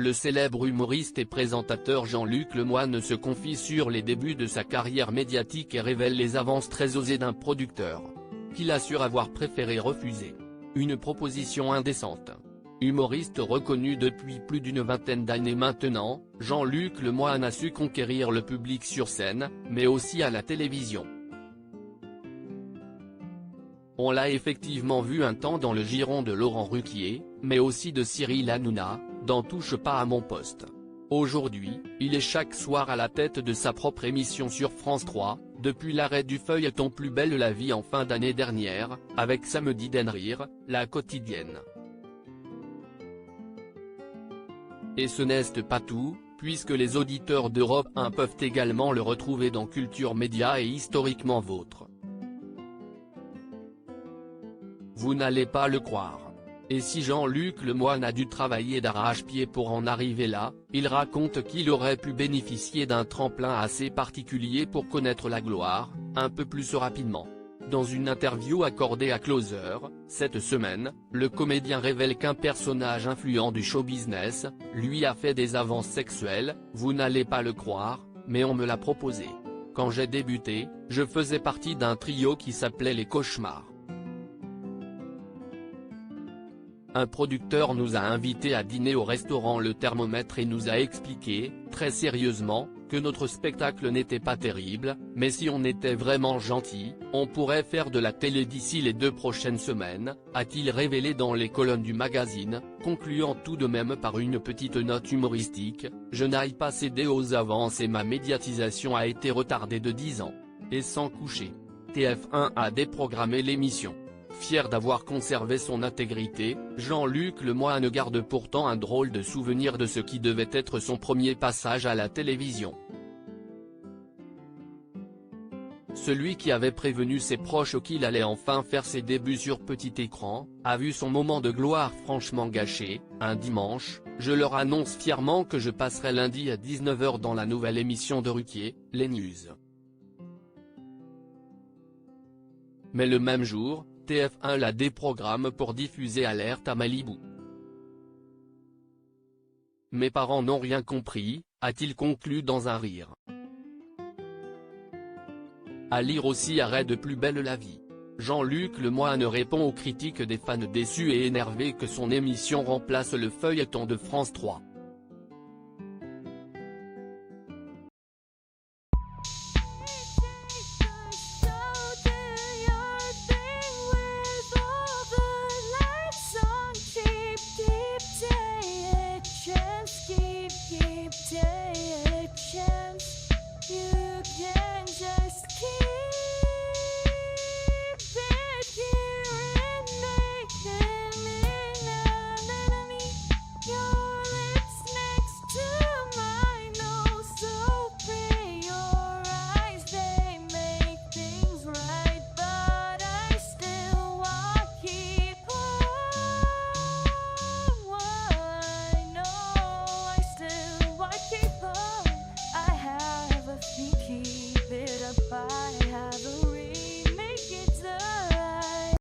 Le célèbre humoriste et présentateur Jean-Luc Lemoyne se confie sur les débuts de sa carrière médiatique et révèle les avances très osées d'un producteur, qu'il assure avoir préféré refuser. Une proposition indécente. Humoriste reconnu depuis plus d'une vingtaine d'années maintenant, Jean-Luc Lemoyne a su conquérir le public sur scène, mais aussi à la télévision. On l'a effectivement vu un temps dans le giron de Laurent Ruquier, mais aussi de Cyril Hanouna, dans Touche pas à mon poste. Aujourd'hui, il est chaque soir à la tête de sa propre émission sur France 3, depuis l'arrêt du feuilleton Plus belle la vie en fin d'année dernière, avec Samedi den Rire, la quotidienne. Et ce n'est pas tout, puisque les auditeurs d'Europe 1 peuvent également le retrouver dans Culture Média et Historiquement Vôtre. Vous n'allez pas le croire. Et si Jean-Luc Lemoyne a dû travailler d'arrache-pied pour en arriver là, il raconte qu'il aurait pu bénéficier d'un tremplin assez particulier pour connaître la gloire, un peu plus rapidement. Dans une interview accordée à Closer, cette semaine, le comédien révèle qu'un personnage influent du show business, lui a fait des avances sexuelles, vous n'allez pas le croire, mais on me l'a proposé. Quand j'ai débuté, je faisais partie d'un trio qui s'appelait Les Cauchemars. Un producteur nous a invités à dîner au restaurant Le Thermomètre et nous a expliqué, très sérieusement, que notre spectacle n'était pas terrible, mais si on était vraiment gentil, on pourrait faire de la télé d'ici les 2 prochaines semaines, a-t-il révélé dans les colonnes du magazine, concluant tout de même par une petite note humoristique, « Je n'aille pas céder aux avances et ma médiatisation a été retardée de 10 ans. » Et sans coucher. TF1 a déprogrammé l'émission. Fier d'avoir conservé son intégrité, Jean-Luc Lemoyne garde pourtant un drôle de souvenir de ce qui devait être son premier passage à la télévision. Celui qui avait prévenu ses proches qu'il allait enfin faire ses débuts sur petit écran, a vu son moment de gloire franchement gâché. Un dimanche, je leur annonce fièrement que je passerai lundi à 19 h dans la nouvelle émission de Ruquier, Les News. Mais le même jour, TF1 la déprogramme pour diffuser Alerte à Malibu. Mes parents n'ont rien compris, a-t-il conclu dans un rire. À lire aussi arrêt de Plus belle la vie. Jean-Luc Lemoyne répond aux critiques des fans déçus et énervés que son émission remplace le feuilleton de France 3.